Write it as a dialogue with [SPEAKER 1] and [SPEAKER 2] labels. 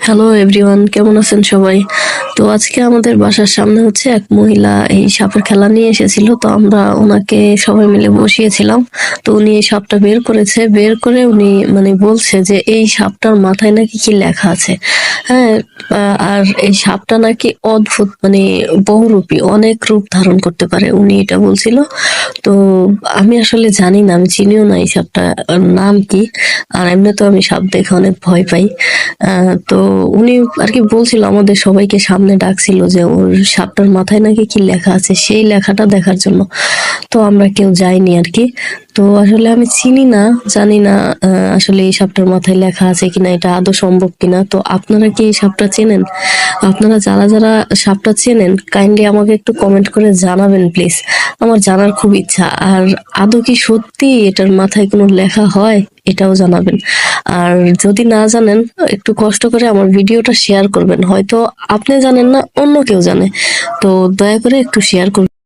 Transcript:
[SPEAKER 1] Hello everyone, কেমন আছেন সবাই? তো আজকে আমাদের বাসার সামনে হচ্ছে এক মহিলা এই সাপের খেলা নিয়ে এসেছিল। তো আমরা ওনাকে সবাই মিলে বসিয়েছিলাম। তো উনি এই সাপটা বের করেছে, বের করে উনি মানে বলছে যে এই সাপটার মাথায় নাকি কি লেখা আছে। হ্যাঁ, আর এই সাপটা নাকি অদ্ভুত, মানে বহুরূপী, অনেক রূপ ধারণ করতে পারে, উনি এটা বলছিল। তো আমি আসলে জানি না, আমি চিনিও না এই সাপটা নাম কি। আর এমনি তো আমি সাপ দেখে অনেক ভয় পাই। তো উনি আর কি বলছিল, আমাদের সবাইকে সামনে ডাকছিল যে ওর সাপটার মাথায় নাকি কি লেখা আছে, সেই লেখাটা দেখার জন্য। তো আমরা কেউ যাইনি আর কি। তো আসলে আমি চিনি না, জানি না আসলে এই সাপটার মাথায় লেখা আছে কিনা, এটা আদৌ সম্ভব কিনা। তো আপনারা কি এই সাপটা চেনেন? আপনারা যারা যারা সাপটা চেনেন, কাইন্ডলি আমাকে একটু কমেন্ট করে জানাবেন প্লিজ। আমার জানার খুব ইচ্ছা। আর আদৌ কি সত্যি এটার মাথায় কোনো লেখা হয়, এটাও জানাবেন। আর যদি না জানেন, একটু কষ্ট করে আমার ভিডিওটা শেয়ার করবেন, হয়তো আপনি জানেন না, অন্য কেউ জানে। তো দয়া করে একটু শেয়ার করবেন।